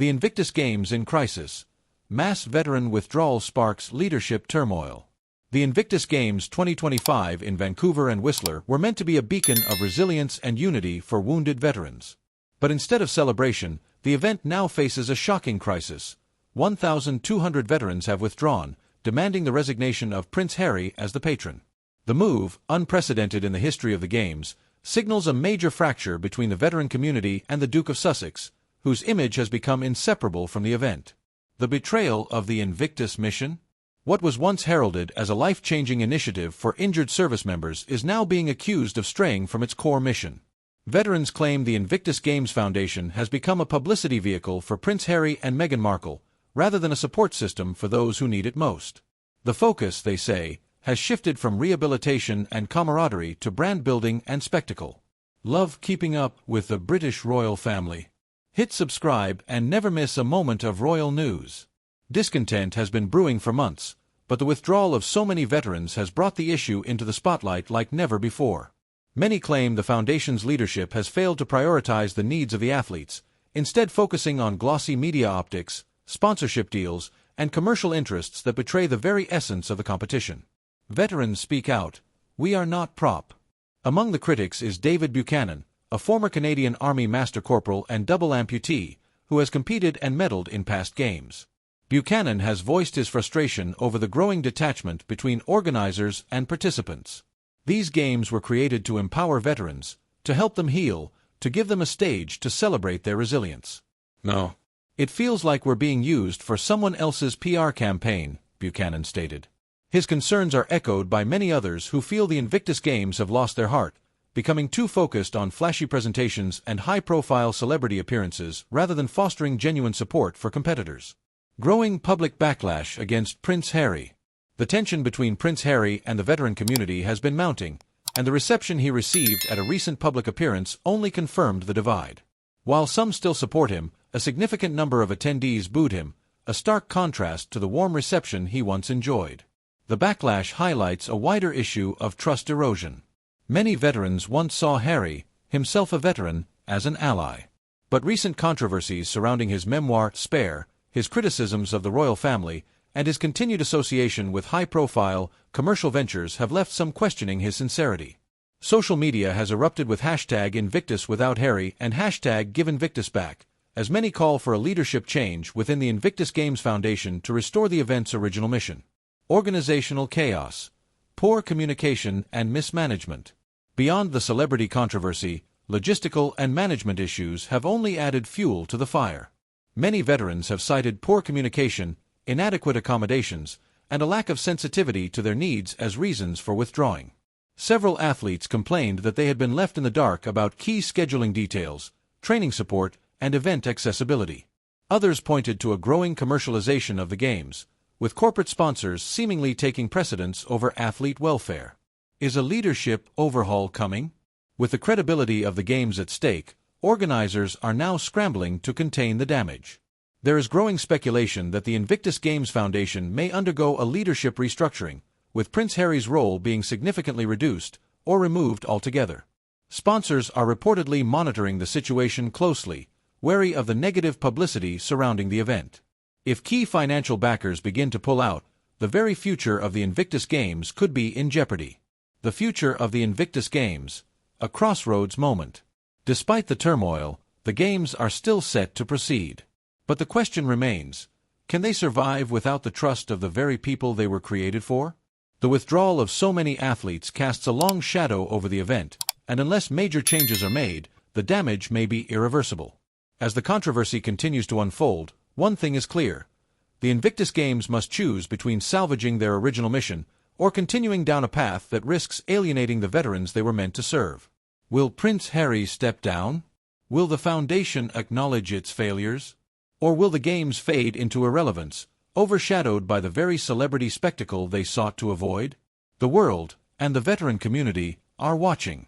The Invictus Games in crisis. Mass veteran withdrawal sparks leadership turmoil. The Invictus Games 2025 in Vancouver and Whistler were meant to be a beacon of resilience and unity for wounded veterans. But instead of celebration, the event now faces a shocking crisis. 1,200 veterans have withdrawn, demanding the resignation of Prince Harry as the patron. The move, unprecedented in the history of the Games, signals a major fracture between the veteran community and the Duke of Sussex, whose image has become inseparable from the event. The betrayal of the Invictus mission? What was once heralded as a life-changing initiative for injured service members is now being accused of straying from its core mission. Veterans claim the Invictus Games Foundation has become a publicity vehicle for Prince Harry and Meghan Markle, rather than a support system for those who need it most. The focus, they say, has shifted from rehabilitation and camaraderie to brand building and spectacle. Love keeping up with the British royal family? Hit subscribe and never miss a moment of royal news. Discontent has been brewing for months, but the withdrawal of so many veterans has brought the issue into the spotlight like never before. Many claim the Foundation's leadership has failed to prioritize the needs of the athletes, instead focusing on glossy media optics, sponsorship deals, and commercial interests that betray the very essence of the competition. Veterans speak out. We are not prop. Among the critics is David Buchanan, a former Canadian Army Master Corporal and double amputee, who has competed and medaled in past games. Buchanan has voiced his frustration over the growing detachment between organizers and participants. These games were created to empower veterans, to help them heal, to give them a stage to celebrate their resilience. No. It feels like we're being used for someone else's PR campaign, Buchanan stated. His concerns are echoed by many others who feel the Invictus Games have lost their heart, becoming too focused on flashy presentations and high-profile celebrity appearances rather than fostering genuine support for competitors. Growing public backlash against Prince Harry. The tension between Prince Harry and the veteran community has been mounting, and the reception he received at a recent public appearance only confirmed the divide. While some still support him, a significant number of attendees booed him, a stark contrast to the warm reception he once enjoyed. The backlash highlights a wider issue of trust erosion. Many veterans once saw Harry, himself a veteran, as an ally. But recent controversies surrounding his memoir, Spare, his criticisms of the royal family, and his continued association with high-profile, commercial ventures have left some questioning his sincerity. Social media has erupted with hashtag Invictus without Harry and hashtag Give Invictus back, as many call for a leadership change within the Invictus Games Foundation to restore the event's original mission. Organizational chaos, poor communication and mismanagement. Beyond the celebrity controversy, logistical and management issues have only added fuel to the fire. Many veterans have cited poor communication, inadequate accommodations, and a lack of sensitivity to their needs as reasons for withdrawing. Several athletes complained that they had been left in the dark about key scheduling details, training support, and event accessibility. Others pointed to a growing commercialization of the Games, with corporate sponsors seemingly taking precedence over athlete welfare. Is a leadership overhaul coming? With the credibility of the Games at stake, organizers are now scrambling to contain the damage. There is growing speculation that the Invictus Games Foundation may undergo a leadership restructuring, with Prince Harry's role being significantly reduced or removed altogether. Sponsors are reportedly monitoring the situation closely, wary of the negative publicity surrounding the event. If key financial backers begin to pull out, the very future of the Invictus Games could be in jeopardy. The future of the Invictus Games, a crossroads moment. Despite the turmoil, the Games are still set to proceed. But the question remains, can they survive without the trust of the very people they were created for? The withdrawal of so many athletes casts a long shadow over the event, and unless major changes are made, the damage may be irreversible. As the controversy continues to unfold, one thing is clear. The Invictus Games must choose between salvaging their original mission or continuing down a path that risks alienating the veterans they were meant to serve. Will Prince Harry step down? Will the Foundation acknowledge its failures? Or will the Games fade into irrelevance, overshadowed by the very celebrity spectacle they sought to avoid? The world, and the veteran community, are watching.